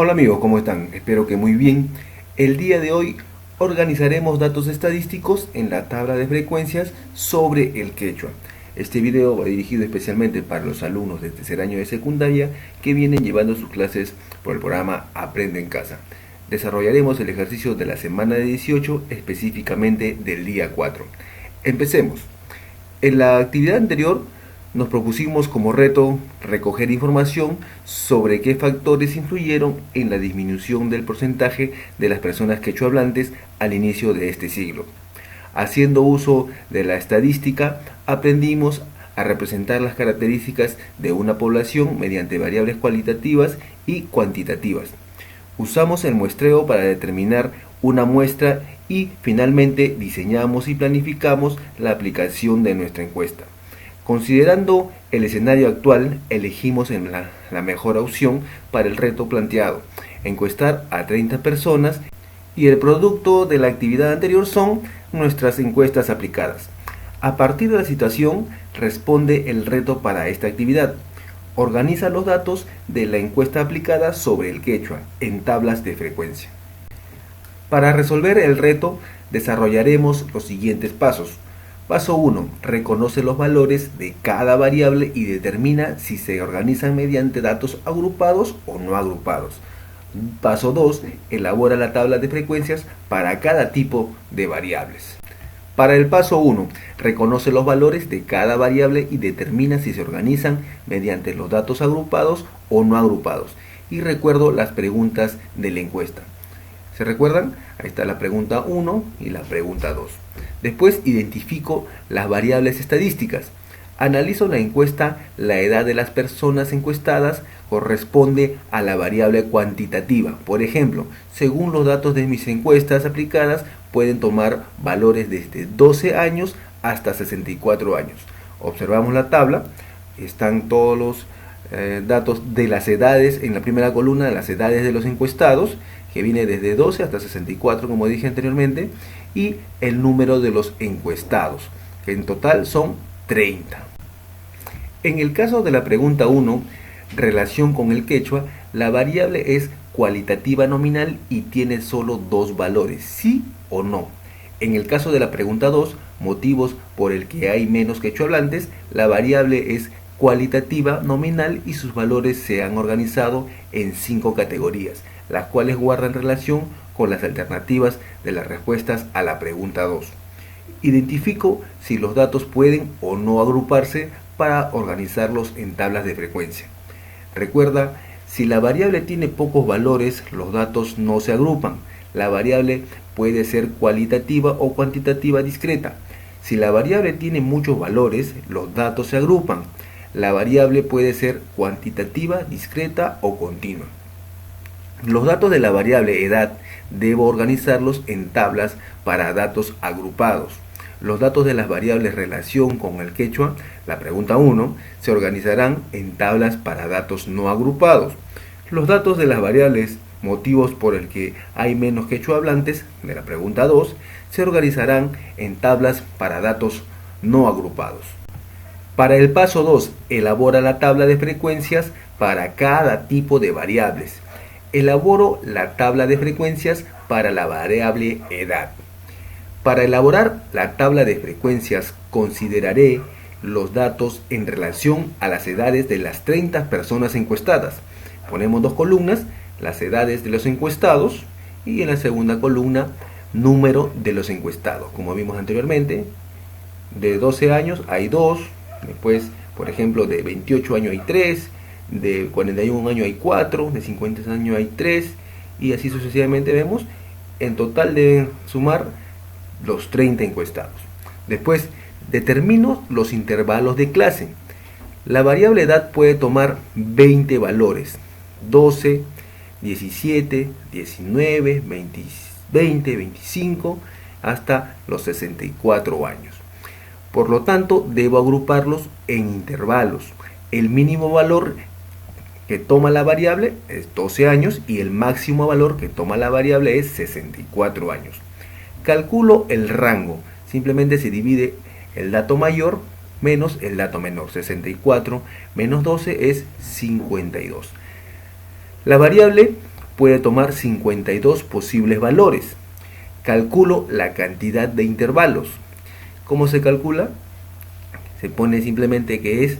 Hola amigos, ¿cómo están? Espero que muy bien. El día de hoy organizaremos datos estadísticos en la tabla de frecuencias sobre el quechua. Este video va dirigido especialmente para los alumnos de tercer año de secundaria que vienen llevando sus clases por el programa Aprende en Casa. Desarrollaremos el ejercicio de la semana de 18, específicamente del día 4. Empecemos. En la actividad anterior nos propusimos como reto recoger información sobre qué factores influyeron en la disminución del porcentaje de las personas quechohablantes al inicio de este siglo. Haciendo uso de la estadística, aprendimos a representar las características de una población mediante variables cualitativas y cuantitativas. Usamos el muestreo para determinar una muestra y finalmente diseñamos y planificamos la aplicación de nuestra encuesta. Considerando el escenario actual, elegimos la mejor opción para el reto planteado, encuestar a 30 personas, y el producto de la actividad anterior son nuestras encuestas aplicadas. A partir de la situación, responde el reto para esta actividad. Organiza los datos de la encuesta aplicada sobre el quechua en tablas de frecuencia. Para resolver el reto, desarrollaremos los siguientes pasos. Paso 1. Reconoce los valores de cada variable y determina si se organizan mediante datos agrupados o no agrupados. Paso 2. Elabora la tabla de frecuencias para cada tipo de variables. Para el paso 1, reconoce los valores de cada variable y determina si se organizan mediante los datos agrupados o no agrupados. Y recuerdo las preguntas de la encuesta. ¿Se recuerdan? Ahí está la pregunta 1 y la pregunta 2. Después identifico las variables estadísticas. Analizo la encuesta, la edad de las personas encuestadas corresponde a la variable cuantitativa. Por ejemplo, según los datos de mis encuestas aplicadas, pueden tomar valores desde 12 años hasta 64 años. Observamos la tabla, están todos los datos de las edades en la primera columna, de las edades de los encuestados, que viene desde 12 hasta 64, como dije anteriormente, y el número de los encuestados, que en total son 30. En el caso de la pregunta 1, relación con el quechua, la variable es cualitativa nominal y tiene solo dos valores, sí o no. En el caso de la pregunta 2, motivos por el que hay menos quechohablantes, la variable es cualitativa nominal y sus valores se han organizado en 5 categorías, las cuales guardan relación con las alternativas de las respuestas a la pregunta 2. Identifico si los datos pueden o no agruparse para organizarlos en tablas de frecuencia. Recuerda, si la variable tiene pocos valores, los datos no se agrupan. La variable puede ser cualitativa o cuantitativa discreta. Si la variable tiene muchos valores, los datos se agrupan. La variable puede ser cuantitativa, discreta o continua. Los datos de la variable edad debo organizarlos en tablas para datos agrupados. Los datos de las variables relación con el quechua, la pregunta 1, se organizarán en tablas para datos no agrupados. Los datos de las variables motivos por el que hay menos quechohablantes, de la pregunta 2, se organizarán en tablas para datos no agrupados. Para el paso 2, elabora la tabla de frecuencias para cada tipo de variables. Elaboro la tabla de frecuencias para la variable edad. Para elaborar la tabla de frecuencias consideraré los datos en relación a las edades de las 30 personas encuestadas. Ponemos dos columnas, las edades de los encuestados, y en la segunda columna número de los encuestados. Como vimos anteriormente, de 12 años hay 2, después por ejemplo de 28 años hay 3, de 41 años hay 4, de 50 años hay 3, y así sucesivamente vemos. En total deben sumar los 30 encuestados. Después determino los intervalos de clase. La variable edad puede tomar 20 valores: 12, 17, 19, 20, 25, hasta los 64 años. Por lo tanto, debo agruparlos en intervalos. El mínimo valor que toma la variable es 12 años y el máximo valor que toma la variable es 64 años. Calculo el rango. Simplemente se divide el dato mayor menos el dato menor. 64 menos 12 es 52. La variable puede tomar 52 posibles valores. Calculo la cantidad de intervalos. ¿Cómo se calcula? Se pone simplemente que es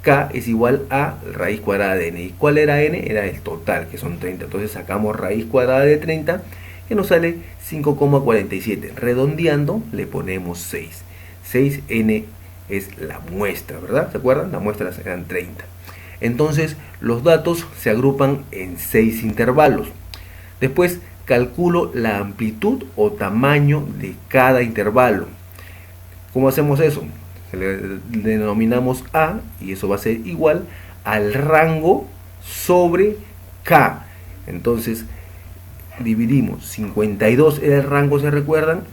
k es igual a raíz cuadrada de n. ¿Y cuál era n? Era el total, que son 30. Entonces sacamos raíz cuadrada de 30, que nos sale 5,47. Redondeando le ponemos 6. 6n es la muestra, ¿verdad? ¿Se acuerdan? Las muestras eran 30. Entonces los datos se agrupan en 6 intervalos. Después calculo la amplitud o tamaño de cada intervalo. ¿Cómo hacemos eso? Le denominamos A, y eso va a ser igual al rango sobre K. Entonces dividimos 52 era el rango, ¿se recuerdan?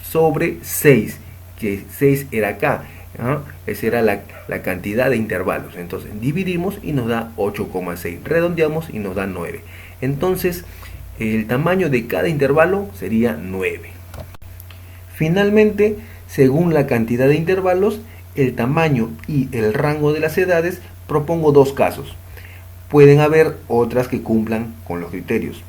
Sobre 6, que 6 era K, ¿no? Esa era la cantidad de intervalos. Entonces dividimos y nos da 8,6. Redondeamos y nos da 9. Entonces el tamaño de cada intervalo sería 9. Finalmente, según la cantidad de intervalos, el tamaño y el rango de las edades, propongo dos casos. Pueden haber otras que cumplan con los criterios.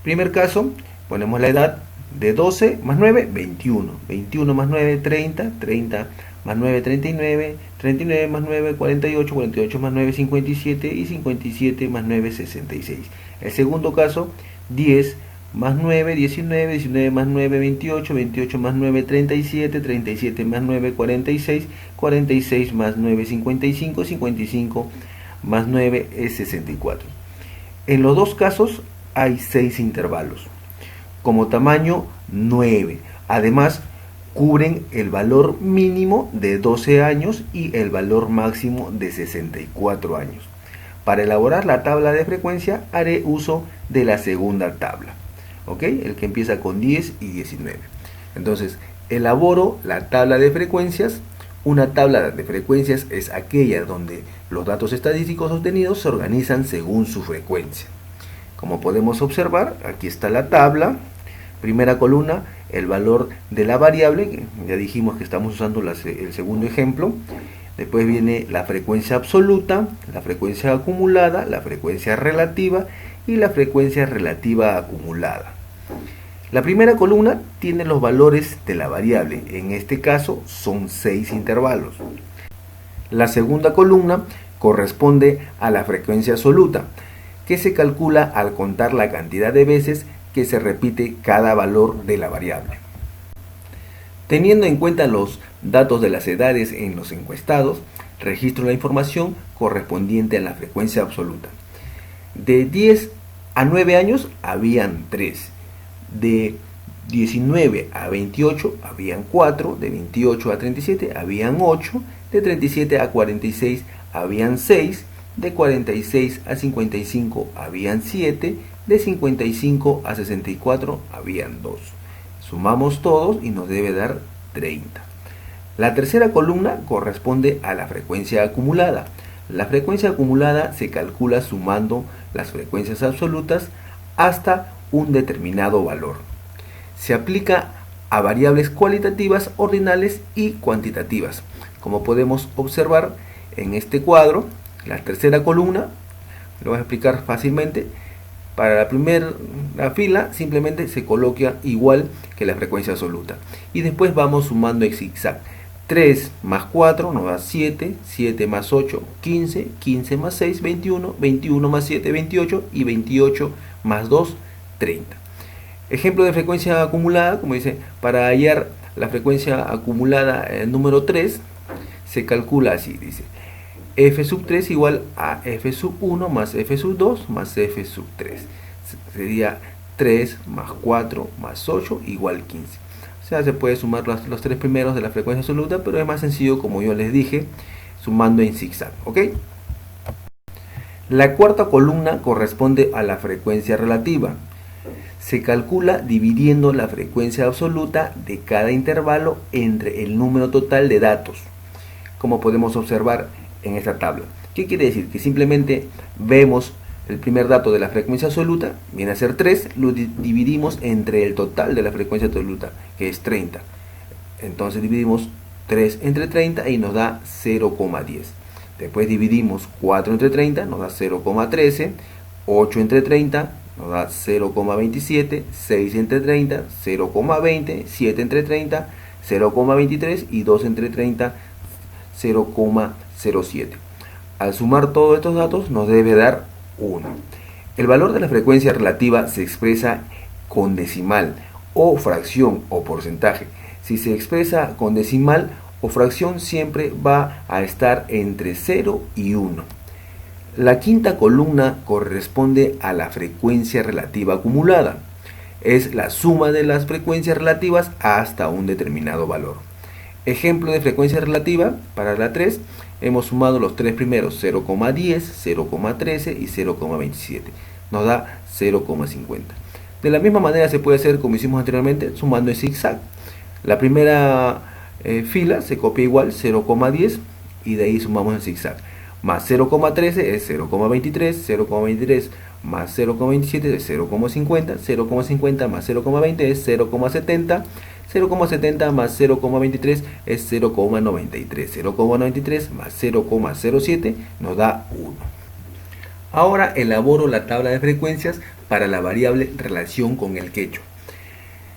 Primer caso, ponemos la edad de 12 más 9, 21. 21 más 9, 30. 30 más 9, 39. 39 más 9, 48. 48 más 9, 57. Y 57 más 9, 66. El segundo caso, 10 más 9, 19, 19 más 9, 28, 28 más 9, 37, 37 más 9, 46, 46 más 9, 55, 55 más 9 es 64. En los dos casos hay 6 intervalos. Como tamaño 9. Además, cubren el valor mínimo de 12 años y el valor máximo de 64 años. Para elaborar la tabla de frecuencia haré uso de la segunda tabla. ¿Ok? El que empieza con 10 y 19. Entonces, elaboro la tabla de frecuencias. Una tabla de frecuencias es aquella donde los datos estadísticos obtenidos se organizan según su frecuencia. Como podemos observar, aquí está la tabla. Primera columna, el valor de la variable. Ya dijimos que estamos usando el segundo ejemplo. Después viene la frecuencia absoluta, la frecuencia acumulada, la frecuencia relativa y la frecuencia relativa acumulada. La primera columna tiene los valores de la variable, en este caso son 6 intervalos. La segunda columna corresponde a la frecuencia absoluta, que se calcula al contar la cantidad de veces que se repite cada valor de la variable. Teniendo en cuenta los datos de las edades en los encuestados, registro la información correspondiente a la frecuencia absoluta. De 10 a 9 años habían 3. De 19 a 28 habían 4. De 28 a 37 habían 8. De 37 a 46 habían 6. De 46 a 55 habían 7. De 55 a 64 habían 2. Sumamos todos y nos debe dar 30. La tercera columna corresponde a la frecuencia acumulada. La frecuencia acumulada se calcula sumando las frecuencias absolutas hasta un determinado valor. Se aplica a variables cualitativas, ordinales y cuantitativas. Como podemos observar en este cuadro, la tercera columna, lo voy a explicar fácilmente. Para la primera fila simplemente se coloca igual que la frecuencia absoluta. Y después vamos sumando en zigzag. 3 más 4 nos da 7, 7 más 8, 15, 15 más 6, 21, 21 más 7, 28 y 28 más 2, 30. Ejemplo de frecuencia acumulada, como dice, para hallar la frecuencia acumulada número 3, se calcula así, dice, f sub 3 igual a f sub 1 más f sub 2 más f sub 3. Sería 3 más 4 más 8 igual 15. O sea, se puede sumar los tres primeros de la frecuencia absoluta, pero es más sencillo, como yo les dije, sumando en zigzag. ¿Ok? La cuarta columna corresponde a la frecuencia relativa. Se calcula dividiendo la frecuencia absoluta de cada intervalo entre el número total de datos, como podemos observar en esta tabla. ¿Qué quiere decir? Que simplemente vemos el primer dato de la frecuencia absoluta, viene a ser 3, lo dividimos entre el total de la frecuencia absoluta, que es 30. Entonces dividimos 3 entre 30 y nos da 0,10. Después dividimos 4 entre 30, nos da 0,13. 8 entre 30 nos da 0,27, 6 entre 30, 0,20, 7 entre 30, 0,23 y 2 entre 30, 0,07. Al sumar todos estos datos nos debe dar 1. El valor de la frecuencia relativa se expresa con decimal o fracción o porcentaje. Si se expresa con decimal o fracción siempre va a estar entre 0 y 1. La quinta columna corresponde a la frecuencia relativa acumulada. Es la suma de las frecuencias relativas hasta un determinado valor. Ejemplo de frecuencia relativa, para la 3 hemos sumado los tres primeros, 0,10, 0,13 y 0,27. Nos da 0,50. De la misma manera se puede hacer como hicimos anteriormente, sumando en zigzag. La primera fila se copia igual, 0,10, y de ahí sumamos en zigzag. Más 0,13 es 0,23, 0,23 más 0,27 es 0,50, 0,50 más 0,20 es 0,70, 0,70 más 0,23 es 0,93, 0,93 más 0,07 nos da 1. Ahora elaboro la tabla de frecuencias para la variable relación con el quechua.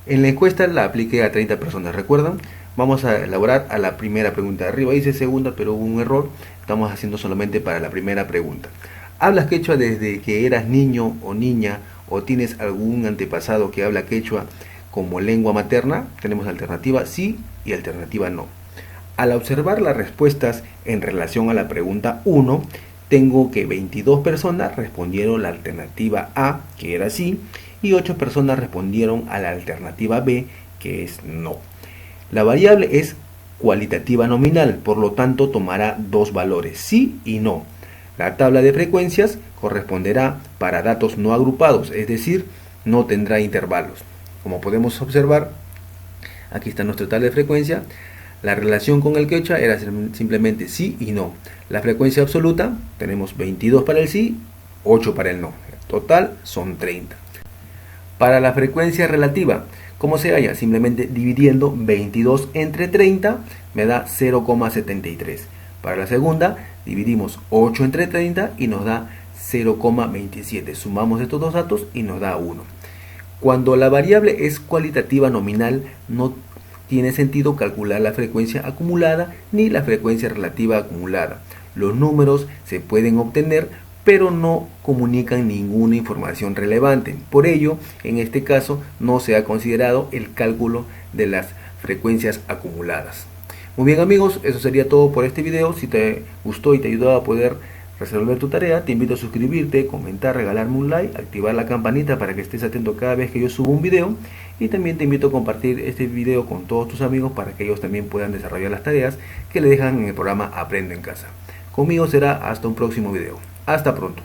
En la encuesta la apliqué a 30 personas, ¿recuerdan? Vamos a elaborar a la primera pregunta. Arriba dice segunda, pero hubo un error. Estamos haciendo solamente para la primera pregunta. ¿Hablas quechua desde que eras niño o niña o tienes algún antepasado que habla quechua como lengua materna? Tenemos alternativa sí y alternativa no. Al observar las respuestas en relación a la pregunta 1, tengo que 22 personas respondieron la alternativa A, que era sí, y 8 personas respondieron a la alternativa B, que es no. La variable es cualitativa nominal, por lo tanto tomará dos valores, sí y no. La tabla de frecuencias corresponderá para datos no agrupados, es decir, no tendrá intervalos. Como podemos observar, aquí está nuestra tabla de frecuencia. La relación con el quechua era simplemente sí y no. La frecuencia absoluta, tenemos 22 para el sí, 8 para el no. Total son 30. Para la frecuencia relativa, ¿cómo se halla? Simplemente dividiendo 22 entre 30 me da 0,73. Para la segunda, dividimos 8 entre 30 y nos da 0,27. Sumamos estos dos datos y nos da 1. Cuando la variable es cualitativa nominal, no tiene sentido calcular la frecuencia acumulada ni la frecuencia relativa acumulada. Los números se pueden obtener, pero no comunican ninguna información relevante. Por ello, en este caso, no se ha considerado el cálculo de las frecuencias acumuladas. Muy bien amigos, eso sería todo por este video. Si te gustó y te ayudó a poder resolver tu tarea, te invito a suscribirte, comentar, regalarme un like, activar la campanita para que estés atento cada vez que yo subo un video, y también te invito a compartir este video con todos tus amigos para que ellos también puedan desarrollar las tareas que le dejan en el programa Aprende en Casa. Conmigo será hasta un próximo video. Hasta pronto.